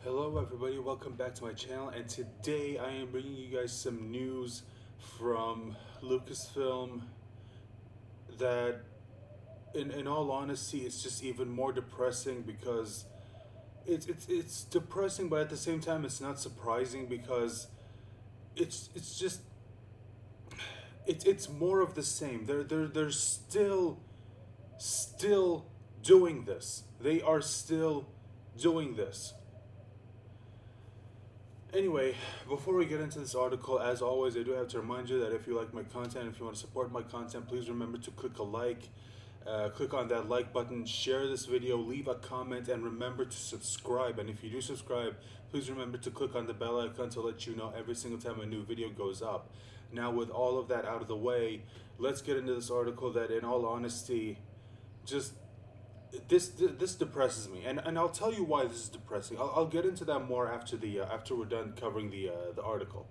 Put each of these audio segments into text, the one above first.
Hello everybody, welcome back to my channel, and today I am bringing you guys some news from Lucasfilm that in all honesty it's just even more depressing because it's depressing, but at the same time it's not surprising because it's just it's more of the same. They're still doing this. They are still doing this. Anyway, before we get into this article, as always, I do have to remind you that if you like my content, if you want to support my content, please remember to click a like. Click on that like button, share this video, leave a comment, and remember to subscribe. And if you do subscribe, please remember to click on the bell icon to let you know every single time a new video goes up. Now, with all of that out of the way, let's get into this article that, in all honesty, just this depresses me, and I'll tell you why this is depressing. I'll get into that more after after we're done covering the article,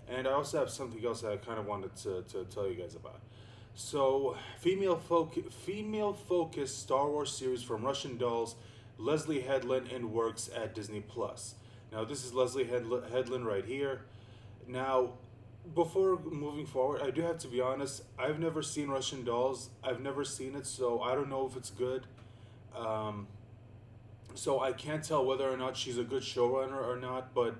and I also have something else that I kind of wanted to tell you guys about. So, female focused Star Wars series from Russian dolls, Lesley Headland in works at Disney Plus. Now, this is Lesley Headland right here. Now, before moving forward, I do have to be honest. I've never seen Russian dolls. I've never seen it, so I don't know if it's good. Um, so I can't tell whether or not she's a good showrunner or not, but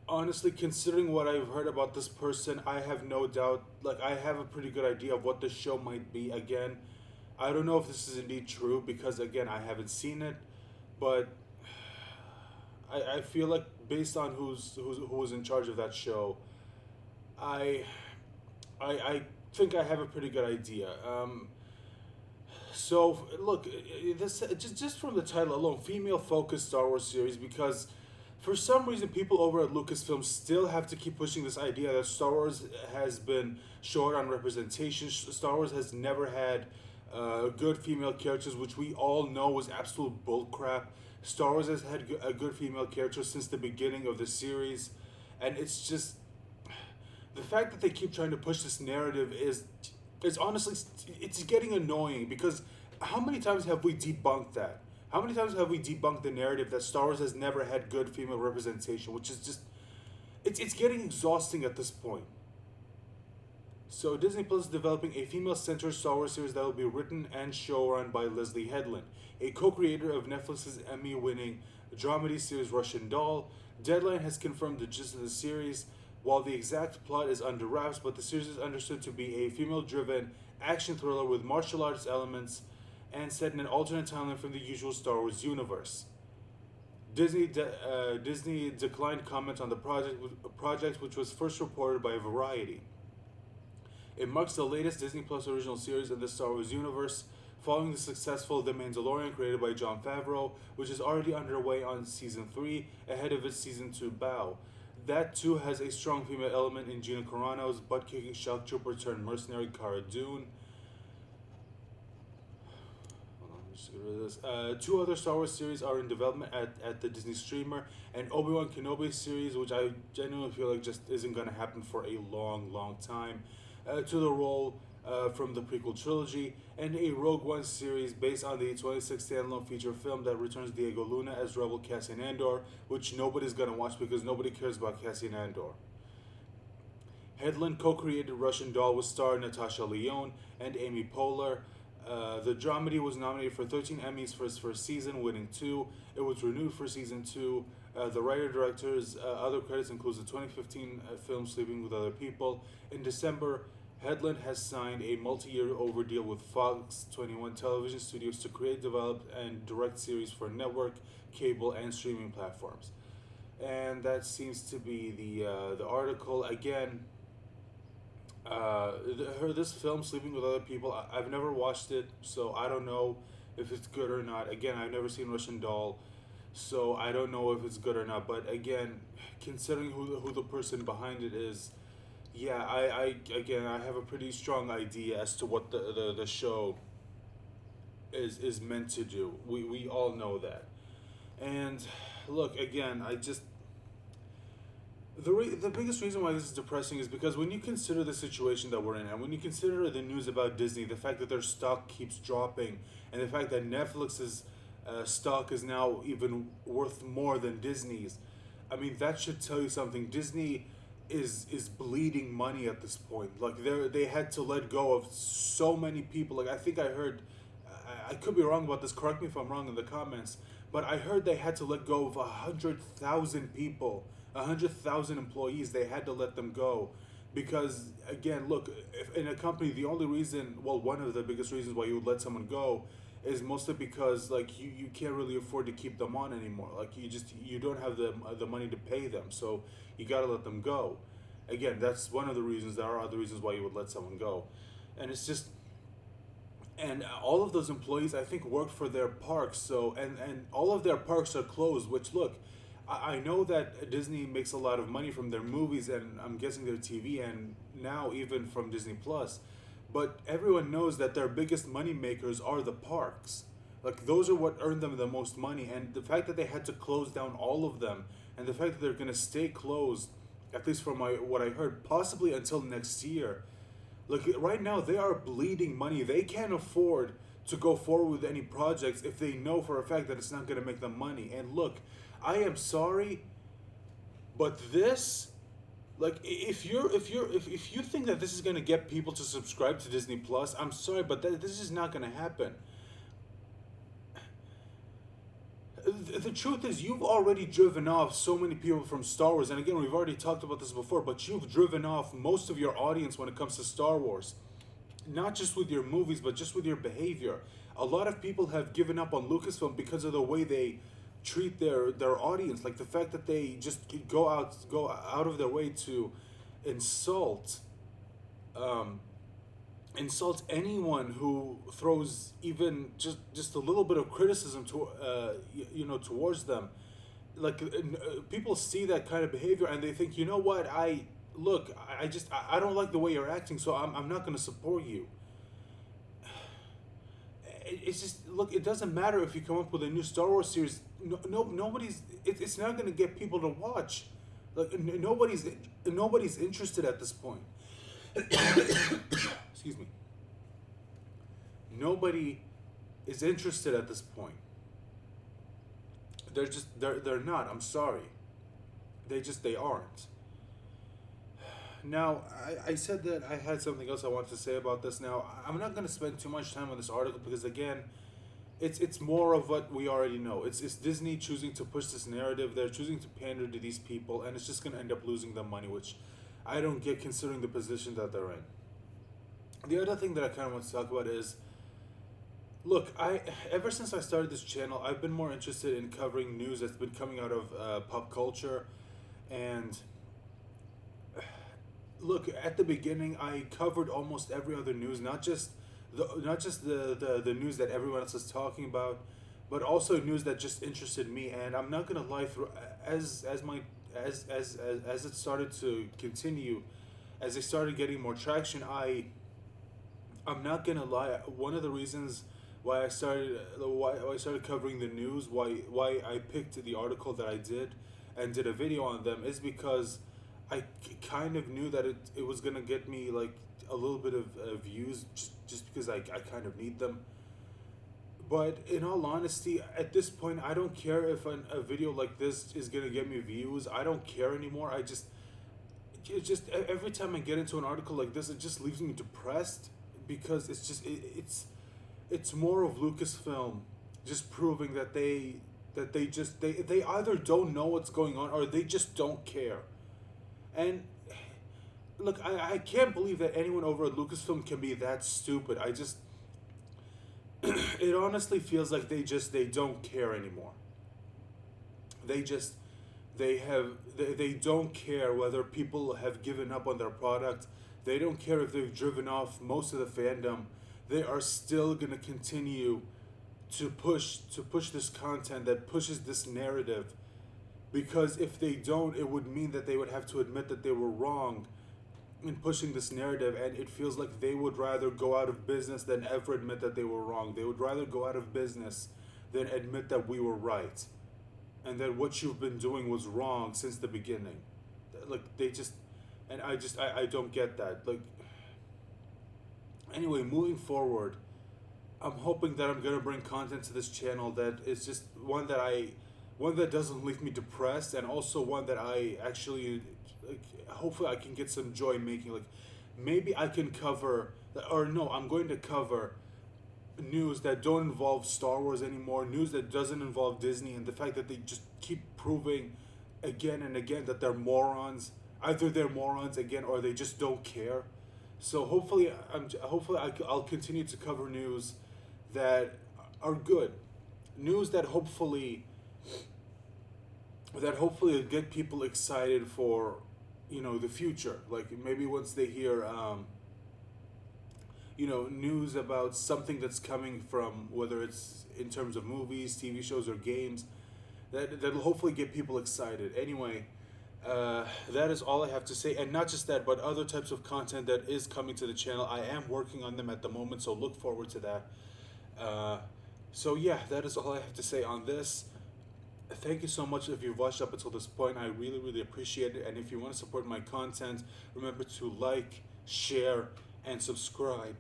honestly, considering what I've heard about this person, I have no doubt, like, I have a pretty good idea of what the show might be. Again, I don't know if this is indeed true because, again, I haven't seen it, but I feel like based on who was in charge of that show, I, I think I have a pretty good idea. So look, this just from the title alone, female-focused Star Wars series, because for some reason people over at Lucasfilm still have to keep pushing this idea that Star Wars has been short on representation. Star Wars has never had good female characters, which we all know was absolute bullcrap. Star Wars has had a good female character since the beginning of the series, and it's just the fact that they keep trying to push this narrative is honestly, it's getting annoying because how many times have we debunked that? How many times have we debunked the narrative that Star Wars has never had good female representation, which is just it's getting exhausting at this point. So Disney Plus is developing a female-centered Star Wars series that will be written and showrun by Lesley Headland, a co-creator of Netflix's Emmy-winning dramedy series Russian Doll. Deadline has confirmed the gist of the series, while the exact plot is under wraps, but the series is understood to be a female-driven action thriller with martial arts elements and set in an alternate timeline from the usual Star Wars universe. Disney declined comment on the project, which was first reported by Variety. It marks the latest Disney Plus original series in the Star Wars universe, following the successful The Mandalorian created by Jon Favreau, which is already underway on Season 3, ahead of its Season 2 bow. That too has a strong female element in Gina Carano's butt-kicking shock trooper turned mercenary Cara Dune. Hold on, just get rid of this. Two other Star Wars series are in development at the Disney streamer, and Obi-Wan Kenobi series, which I genuinely feel like just isn't going to happen for a long time, to the role from the prequel trilogy, and a Rogue One series based on the 26 standalone feature film that returns Diego Luna as Rebel Cassian Andor, which nobody's gonna watch because nobody cares about Cassian Andor. Headland co-created Russian Doll with star Natasha Lyonne and Amy Poehler. The dramedy was nominated for 13 Emmys for its first season, winning 2. It was renewed for season 2. The writer-director's other credits includes the 2015 film Sleeping with Other People. In December, Headland has signed a multi-year deal with Fox 21 Television Studios to create, develop, and direct series for network, cable, and streaming platforms. And that seems to be the article. Again, this film, Sleeping with Other People, I've never watched it, so I don't know if it's good or not. Again, I've never seen Russian Doll, so I don't know if it's good or not. But again, considering who the person behind it is, yeah, I have a pretty strong idea as to what the show is meant to do. We all know that. And look, again, the biggest reason why this is depressing is because when you consider the situation that we're in, and when you consider the news about Disney, the fact that their stock keeps dropping, and the fact that Netflix is stock is now even worth more than Disney's. I mean, that should tell you something. Disney is bleeding money at this point. Like they had to let go of so many people. Like I think I heard, I could be wrong about this. Correct me if I'm wrong in the comments. But I heard they had to let go of 100,000 people, 100,000 employees. They had to let them go because again, look, if in a company, the only reason, well, one of the biggest reasons why you would let someone go is mostly because like you can't really afford to keep them on anymore. Like you don't have the money to pay them, so you got to let them go. Again, that's one of the reasons. There are other reasons why you would let someone go, and it's just, and all of those employees I think worked for their parks. So and all of their parks are closed, which look, I know that Disney makes a lot of money from their movies and I'm guessing their TV and now even from Disney Plus, but everyone knows that their biggest money makers are the parks. Like those are what earn them the most money, and the fact that they had to close down all of them, and the fact that they're gonna stay closed, at least from what I heard, possibly until next year. Like right now, they are bleeding money. They can't afford to go forward with any projects if they know for a fact that it's not gonna make them money. And look, I am sorry, but this, like if you think that this is gonna get people to subscribe to Disney Plus, I'm sorry, but this is not gonna happen. The truth is, you've already driven off so many people from Star Wars, and again, we've already talked about this before, but you've driven off most of your audience when it comes to Star Wars. Not just with your movies, but just with your behavior. A lot of people have given up on Lucasfilm because of the way they treat their audience, like the fact that they just go out of their way to insult um, insult anyone who throws even just a little bit of criticism to towards them. Like people see that kind of behavior and they think, you know what, I don't like the way you're acting, so I'm not going to support you. It's just, look, it doesn't matter if you come up with a new Star Wars series. It's not going to get people to watch. Like nobody's interested at this point. Excuse me. Nobody is interested at this point. They're not. I'm sorry. They aren't. Now, I said that I had something else I wanted to say about this. Now, I'm not going to spend too much time on this article because again, it's more of what we already know. It's Disney choosing to push this narrative. They're choosing to pander to these people, and it's just going to end up losing them money, which I don't get considering the position that they're in. The other thing that I kind of want to talk about is, look, ever since I started this channel, I've been more interested in covering news that's been coming out of pop culture, and look, at the beginning, I covered almost every other news, not just the news that everyone else is talking about, but also news that just interested me. And I'm not gonna lie, through as it started to continue, as it started getting more traction, I'm not gonna lie. One of the reasons why I started covering the news, why I picked the article that I did and did a video on them, is because I kind of knew that it was gonna get me like a little bit of views, just because I kind of need them. But in all honesty, at this point, I don't care if a video like this is gonna get me views. I don't care anymore. It just every time I get into an article like this, it just leaves me depressed because it's more of Lucasfilm just proving that they either don't know what's going on or they just don't care. And look, I can't believe that anyone over at Lucasfilm can be that stupid. It honestly feels like they don't care anymore. They don't care whether people have given up on their product. They don't care if they've driven off most of the fandom. They are still gonna continue to push this content that pushes this narrative, because if they don't, it would mean that they would have to admit that they were wrong in pushing this narrative, and it feels like they would rather go out of business than ever admit that they were wrong. They would rather go out of business than admit that we were right and that what you've been doing was wrong since the beginning. Like I don't get that. Like, anyway, moving forward, I'm hoping that I'm gonna bring content to this channel that is just one that doesn't leave me depressed, and also one that I actually, like, hopefully I can get some joy making. Like, maybe I can cover, or no, I'm going to cover news that don't involve Star Wars anymore, news that doesn't involve Disney, and the fact that they just keep proving again and again that they're morons. Either they're morons again, or they just don't care. So I'll continue to cover news that are good, news that hopefully get people excited for, the future. Like, maybe once they hear news about something that's coming from, whether it's in terms of movies, TV shows, or games, that'll hopefully get people excited. Anyway, that is all I have to say, and not just that, but other types of content that is coming to the channel. I am working on them at the moment, so look forward to that. So yeah, that is all I have to say on this. Thank you so much if you've watched up until this point. I really, really appreciate it. And if you want to support my content, remember to like, share, and subscribe.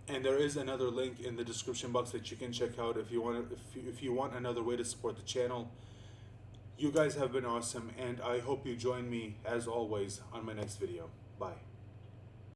And there is another link in the description box that you can check out if you want another way to support the channel. You guys have been awesome, and I hope you join me as always on my next video. Bye.